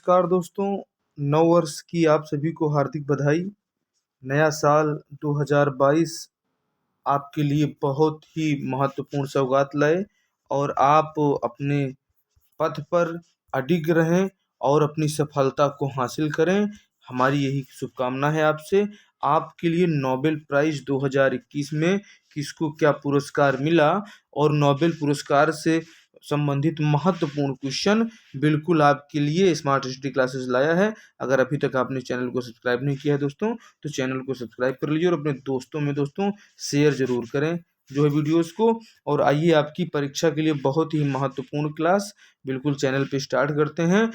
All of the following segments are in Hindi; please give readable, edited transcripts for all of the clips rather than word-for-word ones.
नमस्कार दोस्तों, नव वर्ष की आप सभी को हार्दिक बधाई। नया साल 2022 आपके लिए बहुत ही महत्वपूर्ण सौगात लाए और आप अपने पथ पर अडिग रहें और अपनी सफलता को हासिल करें। हमारी यही शुभकामना है आपसे। आपके लिए नोबेल प्राइज़ 2021 में किसको क्या पुरस्कार मिला और नोबेल पुरस्कार से संबंधित महत्वपूर्ण क्वेश्चन बिल्कुल आपके लिए स्मार्ट स्टडी क्लासेस लाया है। अगर अभी तक आपने चैनल को सब्सक्राइब नहीं किया है दोस्तों, तो चैनल को सब्सक्राइब कर लीजिए और अपने दोस्तों में शेयर ज़रूर करें जो है वीडियोस को। और आइए आपकी परीक्षा के लिए बहुत ही महत्वपूर्ण क्लास बिल्कुल चैनल पे स्टार्ट करते हैं।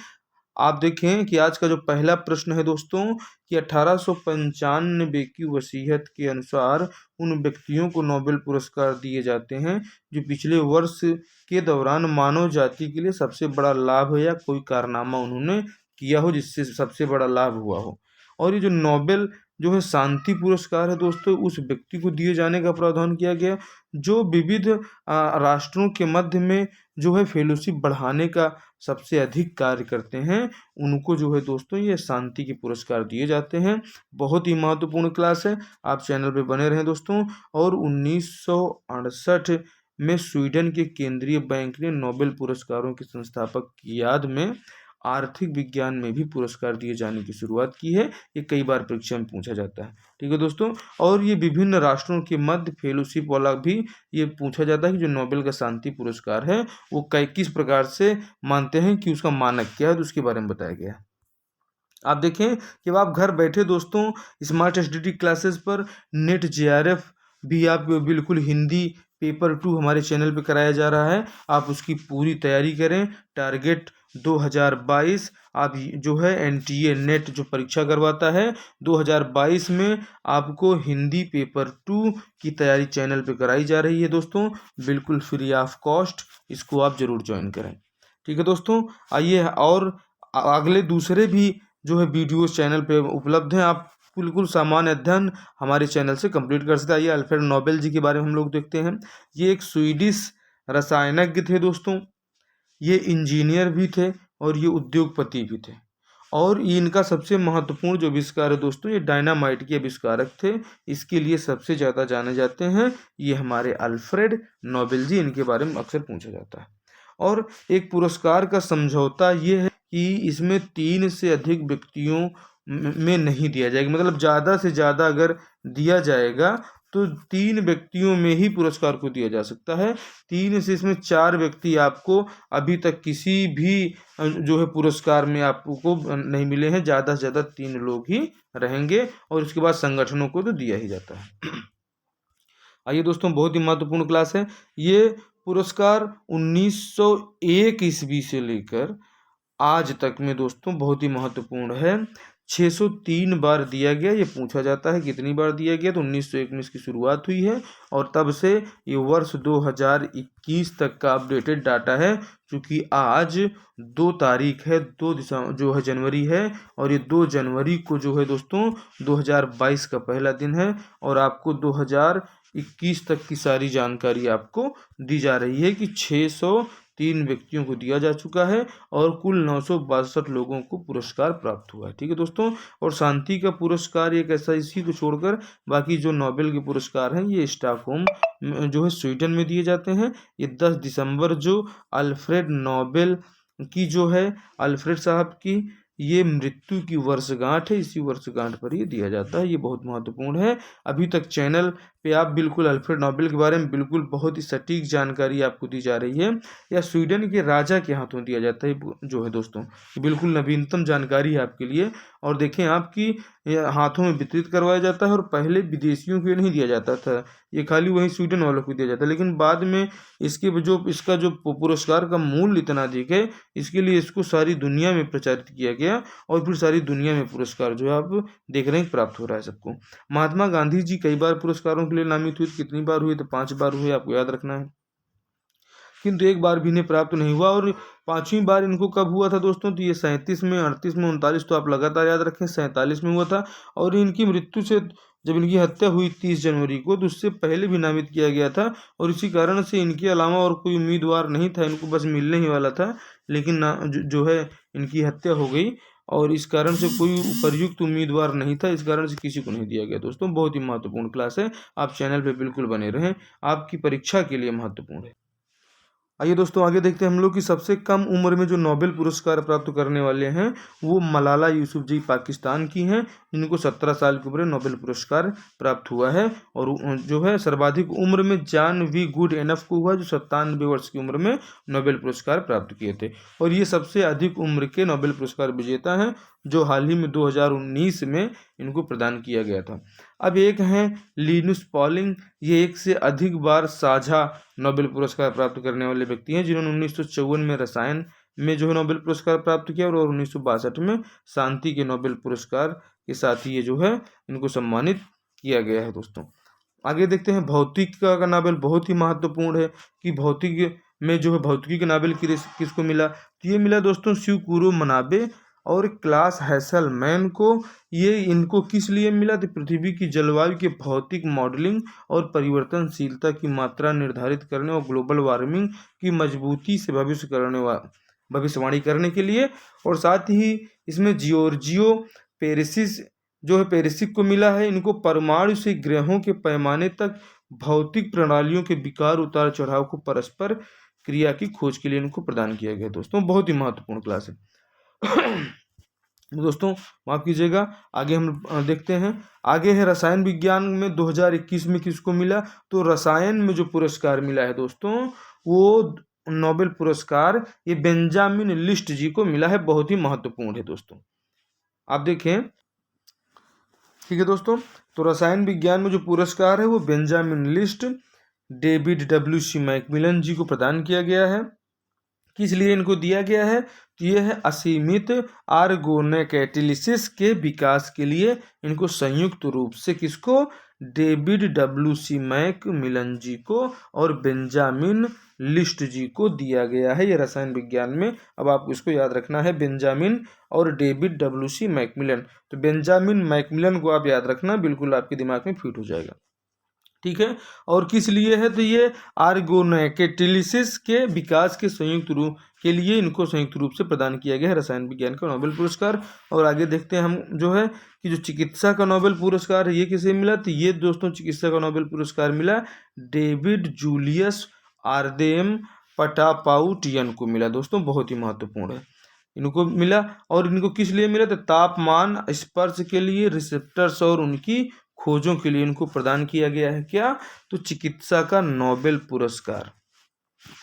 आप देखें कि आज का जो पहला प्रश्न है दोस्तों कि 1895 की वसीयत के अनुसार उन व्यक्तियों को नोबेल पुरस्कार दिए जाते हैं जो पिछले वर्ष के दौरान मानव जाति के लिए सबसे बड़ा लाभ या कोई कारनामा उन्होंने किया हो जिससे सबसे बड़ा लाभ हुआ हो। और ये जो नोबेल जो है शांति पुरस्कार है दोस्तों, उस व्यक्ति को दिए जाने का प्रावधान किया गया जो विविध राष्ट्रों के मध्य में जो है फेलोशिप बढ़ाने का सबसे अधिक कार्य करते हैं। उनको जो है दोस्तों ये शांति के पुरस्कार दिए जाते हैं। बहुत ही महत्वपूर्ण क्लास है, आप चैनल पे बने रहें दोस्तों। और 1968 में स्वीडन के केंद्रीय बैंक ने नोबेल पुरस्कारों के संस्थापक की याद में आर्थिक विज्ञान में भी पुरस्कार दिए जाने की शुरुआत की है। ये कई बार परीक्षा में पूछा जाता है, ठीक है दोस्तों। और ये विभिन्न राष्ट्रों के मध्य फेलोशिप वाला भी ये पूछा जाता है कि जो नोबेल का शांति पुरस्कार है वो किस प्रकार से मानते हैं कि उसका मानक क्या है, तो उसके बारे में बताया गया है। आप देखें कि अब आप घर बैठे दोस्तों स्मार्ट एसडीटी क्लासेस पर नेट जेआरएफ भी आप बिल्कुल हिंदी पेपर 2 हमारे चैनल पे कराया जा रहा है। आप उसकी पूरी तैयारी करें। टारगेट 2022 आप जो है एनटीए नेट जो परीक्षा करवाता है 2022 में आपको हिंदी पेपर 2 की तैयारी चैनल पे कराई जा रही है दोस्तों, बिल्कुल फ्री ऑफ कॉस्ट। इसको आप ज़रूर ज्वाइन करें, ठीक है दोस्तों। आइए और अगले दूसरे भी जो है वीडियोस चैनल पे उपलब्ध हैं। आप बिल्कुल सामान्य अध्ययन हमारे चैनल से कंप्लीट कर सकते हैं। आइए अल्फ्रेड नोबेल जी के बारे में हम लोग देखते हैं। ये एक स्वीडिश रसायनज्ञ थे दोस्तों, ये इंजीनियर भी थे और ये उद्योगपति भी थे। और ये इनका सबसे महत्वपूर्ण जो आविष्कार है दोस्तों, ये डायनामाइट के आविष्कारक थे। इसके लिए सबसे ज़्यादा जाने जाते हैं ये हमारे अल्फ्रेड नोबेल जी, इनके बारे में अक्सर पूछा जाता है। और एक पुरस्कार का समझौता ये है कि इसमें 3 से अधिक व्यक्तियों में नहीं दिया जाएगा। मतलब ज़्यादा से ज़्यादा अगर दिया जाएगा तो 3 व्यक्तियों में ही पुरस्कार को दिया जा सकता है। 3 से इसमें 4 व्यक्ति आपको अभी तक किसी भी जो है पुरस्कार में आपको नहीं मिले हैं। ज़्यादा से ज़्यादा 3 लोग ही रहेंगे और उसके बाद संगठनों को तो दिया ही जाता है। आइए दोस्तों, बहुत ही महत्वपूर्ण क्लास है। ये पुरस्कार 1901 ईस्वी से लेकर आज तक में दोस्तों बहुत ही महत्वपूर्ण है। 603 बार दिया गया। ये पूछा जाता है कितनी बार दिया गया, तो 1901 में इसकी शुरुआत हुई है और तब से ये वर्ष 2021 तक का अपडेटेड डाटा है। क्योंकि आज 2 तारीख है, 2 दिसंबर जो है जनवरी है, और ये 2 जनवरी को जो है दोस्तों 2022 का पहला दिन है और आपको 2021 तक की सारी जानकारी आपको दी जा रही है कि 603 व्यक्तियों को दिया जा चुका है और कुल 962 लोगों को पुरस्कार प्राप्त हुआ है, ठीक है दोस्तों। और शांति का पुरस्कार एक ऐसा, इसी को छोड़कर बाकी जो नोबेल के पुरस्कार हैं ये स्टॉकहोम जो है स्वीडन में दिए जाते हैं। ये 10 दिसंबर जो अल्फ्रेड नोबेल की जो है अल्फ्रेड साहब की ये मृत्यु की वर्षगांठ है, इसी वर्षगांठ पर ये दिया जाता है। ये बहुत महत्वपूर्ण है। अभी तक चैनल पे आप बिल्कुल अल्फ्रेड नोबेल के बारे में बिल्कुल बहुत ही सटीक जानकारी आपको दी जा रही है। या स्वीडन के राजा के हाथों दिया जाता है जो है दोस्तों, बिल्कुल नवीनतम जानकारी है आपके लिए। और देखें आपकी हाथों में वितरित करवाया जाता है और पहले विदेशियों को नहीं दिया जाता था, ये खाली वही स्वीडन वालों को दिया जाता है। लेकिन बाद में इसका जो पुरस्कार का मूल्य इतना अधिक है, इसके लिए इसको सारी दुनिया में प्रचारित किया गया और फिर सारी दुनिया में पुरस्कार जो है आप देख रहे हैं प्राप्त हो रहा है सबको। महात्मा गांधी जी कई बार पुरस्कारों के लिए नामित हुए। कितनी बार हुए, तो 5 बार हुए, आपको याद रखना है। किंतु एक बार भी इन्हें प्राप्त नहीं हुआ। और 5वीं बार इनको कब हुआ था दोस्तों, तो ये 37 में, 38 में, 39, तो आप लगातार याद रखें 47 में हुआ था। और इनकी मृत्यु से जब इनकी हत्या हुई 30 जनवरी को, तो उससे पहले भी नामित किया गया था और इसी कारण से इनके अलावा और कोई उम्मीदवार नहीं था, इनको बस मिलने ही वाला था। लेकिन जो है इनकी हत्या हो गई और इस कारण से कोई उपयुक्त उम्मीदवार नहीं था, इस कारण से किसी को नहीं दिया गया। दोस्तों बहुत ही महत्वपूर्ण क्लास है, आप चैनल पे बिल्कुल बने रहें, आपकी परीक्षा के लिए महत्वपूर्ण है। आइए दोस्तों आगे देखते हैं हम लोग कि सबसे कम उम्र में जो नोबेल पुरस्कार प्राप्त करने वाले हैं वो मलाला यूसुफजई पाकिस्तान की हैं, जिनको 17 साल की उम्र में नोबेल पुरस्कार प्राप्त हुआ है। और जो है सर्वाधिक उम्र में जॉन वी गुड एनफ को हुआ, जो 97 वर्ष की उम्र में नोबेल पुरस्कार प्राप्त किए थे। और ये सबसे अधिक उम्र के नोबेल पुरस्कार विजेता हैं, जो हाल ही में 2019 में इनको प्रदान किया गया था। अब एक हैं लिनुस पॉलिंग, ये एक से अधिक बार साझा नोबेल पुरस्कार प्राप्त करने वाले व्यक्ति हैं, जिन्होंने 1954 में रसायन में जो है नोबेल पुरस्कार प्राप्त किया और 1962 में शांति के नोबेल पुरस्कार के साथ ही ये जो है इनको सम्मानित किया गया है। दोस्तों आगे देखते हैं भौतिकी का नोबेल। बहुत ही महत्वपूर्ण है कि भौतिकी में जो है भौतिकी का नोबेल किसको मिला, तो ये मिला दोस्तों शिवकुरो मनाबे और क्लास हैसलमैन को। ये इनको किस लिए मिला, तो पृथ्वी की जलवायु के भौतिक मॉडलिंग और परिवर्तनशीलता की मात्रा निर्धारित करने और ग्लोबल वार्मिंग की मजबूती से भविष्यवाणी करने के लिए। और साथ ही इसमें जियोर्जियो पेरिसिस जो है पेरिसिक को मिला है। इनको परमाणु से ग्रहों के पैमाने तक भौतिक प्रणालियों के विकार उतार चढ़ाव को परस्पर क्रिया की खोज के लिए इनको प्रदान किया गया। दोस्तों बहुत ही महत्वपूर्ण क्लास है। दोस्तों माफ कीजिएगा, आगे हम देखते हैं। आगे है रसायन विज्ञान में 2021 में किसको मिला, तो रसायन में जो पुरस्कार मिला है दोस्तों वो नोबेल पुरस्कार ये बेंजामिन लिस्ट जी को मिला है। बहुत ही महत्वपूर्ण है दोस्तों, आप देखें। ठीक है दोस्तों, तो रसायन विज्ञान में जो पुरस्कार है वो बेंजामिन लिस्ट डेविड डब्ल्यू.सी. मैकमिलन जी को प्रदान किया गया है। किस लिए इनको दिया गया है, तो ये है असीमित आर्गोनैकेटिलिसिस के विकास के लिए इनको संयुक्त रूप से किसको, डेविड डब्ल्यू.सी. मैकमिलन जी को और बेंजामिन लिस्ट जी को दिया गया है। ये रसायन विज्ञान में, अब आपको इसको याद रखना है, बेंजामिन और डेविड डब्ल्यू.सी. मैकमिलन। तो बेंजामिन मैकमिलन को आप याद रखना, बिल्कुल आपके दिमाग में फिट हो जाएगा। ठीक है, और किस लिए है, तो ये आर्गोनैकेटिलिसिस के विकास के संयुक्त रूप के लिए इनको संयुक्त रूप से प्रदान किया गया है रसायन विज्ञान का नोबेल पुरस्कार। और आगे देखते हैं हम जो है कि जो चिकित्सा का नोबेल पुरस्कार है ये किसे मिला, तो ये दोस्तों चिकित्सा का नोबेल पुरस्कार मिला डेविड जूलियस आर्देम पटापाउटियन को मिला। दोस्तों बहुत ही महत्वपूर्ण है, इनको मिला। और इनको किस लिए मिला, तो तापमान स्पर्श के लिए रिसेप्टर्स और उनकी खोजों के लिए इनको प्रदान किया गया है। क्या, तो चिकित्सा का नोबेल पुरस्कार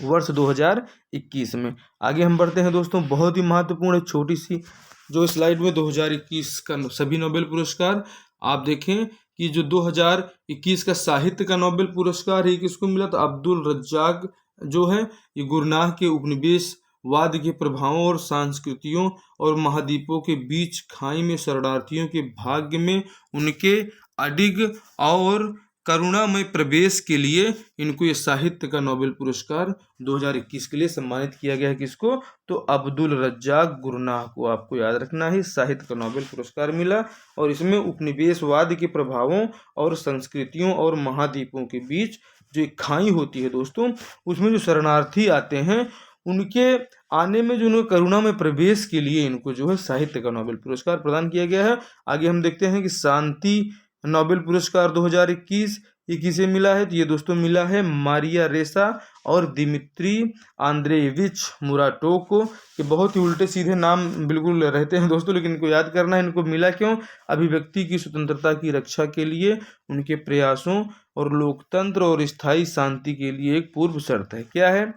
वर्ष 2021 में। आगे हम बढ़ते हैं दोस्तों, बहुत ही महत्वपूर्ण है, छोटी सी जो स्लाइड में 2021 का सभी नोबेल पुरस्कार आप देखें कि जो 2021 का साहित्य का नोबेल पुरस्कार है किसको मिला, तो अब्दुल रज्जाक जो है ये गुरनाह के उपनिवेश वाद के प्रभावों और संस्कृतियों और महाद्वीपों के बीच खाई में शरणार्थियों के भाग्य में उनके अडिग और करुणामय प्रवेश के लिए इनको ये साहित्य का नोबेल पुरस्कार 2021 के लिए सम्मानित किया गया है। किसको, तो अब्दुल रज्जाक गुरनाह को आपको याद रखना है, साहित्य का नोबेल पुरस्कार मिला। और इसमें उपनिवेशवाद के प्रभावों और संस्कृतियों और महाद्वीपों के बीच जो एक खाई होती है दोस्तों, उसमें जो शरणार्थी आते हैं उनके आने में जो उन्हें करुणा में प्रवेश के लिए इनको जो है साहित्य का नोबेल पुरस्कार प्रदान किया गया है। आगे हम देखते हैं कि शांति नोबेल पुरस्कार 2021 ये किसे मिला है, तो ये दोस्तों मिला है मारिया रेसा और दिमित्री आंद्रेविच मुराटो को। ये बहुत ही उल्टे सीधे नाम बिल्कुल रहते हैं दोस्तों, लेकिन इनको याद करना है। इनको मिला क्यों, अभिव्यक्ति की स्वतंत्रता की रक्षा के लिए उनके प्रयासों और लोकतंत्र और स्थायी शांति के लिए एक पूर्व शर्त है। क्या है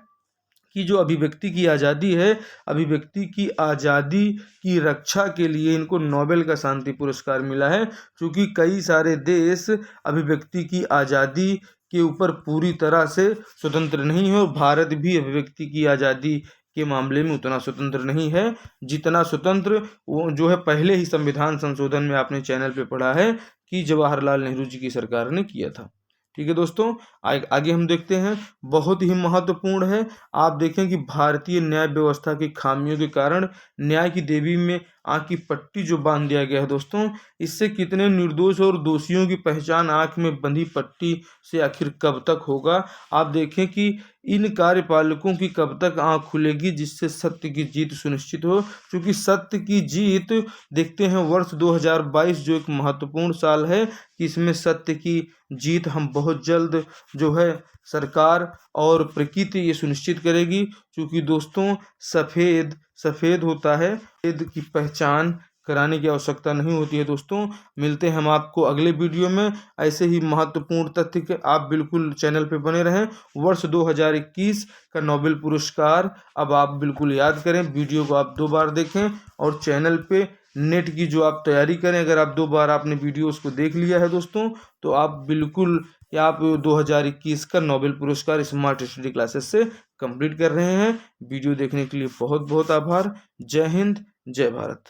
कि जो अभिव्यक्ति की आज़ादी है, अभिव्यक्ति की आज़ादी की रक्षा के लिए इनको नोबेल का शांति पुरस्कार मिला है, क्योंकि कई सारे देश अभिव्यक्ति की आज़ादी के ऊपर पूरी तरह से स्वतंत्र नहीं है और भारत भी अभिव्यक्ति की आज़ादी के मामले में उतना स्वतंत्र नहीं है जितना स्वतंत्र वो जो है पहले ही संविधान संशोधन में आपने चैनल पे पढ़ा है कि जवाहरलाल नेहरू जी की सरकार ने किया था। ठीक है दोस्तों, आगे हम देखते हैं, बहुत ही महत्वपूर्ण है। आप देखें कि भारतीय न्याय व्यवस्था की खामियों के कारण न्याय की देवी में आँख की पट्टी जो बांध दिया गया है दोस्तों, इससे कितने निर्दोष और दोषियों की पहचान आँख में बंधी पट्टी से आखिर कब तक होगा। आप देखें कि इन कार्यपालकों की कब तक आंख खुलेगी जिससे सत्य की जीत सुनिश्चित हो। क्योंकि सत्य की जीत देखते हैं वर्ष 2022 जो एक महत्वपूर्ण साल है कि इसमें सत्य की जीत हम बहुत जल्द जो है सरकार और प्रकृति ये सुनिश्चित करेगी। क्योंकि दोस्तों सफ़ेद सफ़ेद होता है, सफ़ेद की पहचान कराने की आवश्यकता नहीं होती है। दोस्तों मिलते हैं हम आपको अगले वीडियो में ऐसे ही महत्वपूर्ण तथ्य के। आप बिल्कुल चैनल पे बने रहें। वर्ष 2021 का नोबेल पुरस्कार अब आप बिल्कुल याद करें, वीडियो को आप 2 बार देखें और चैनल पे नेट की जो आप तैयारी करें। अगर आप 2 बार आपने वीडियोस को देख लिया है दोस्तों तो आप बिल्कुल आप 2021 का नोबेल पुरस्कार स्मार्ट स्टडी क्लासेस से कंप्लीट कर रहे हैं। वीडियो देखने के लिए बहुत बहुत आभार। जय हिंद, जय भारत।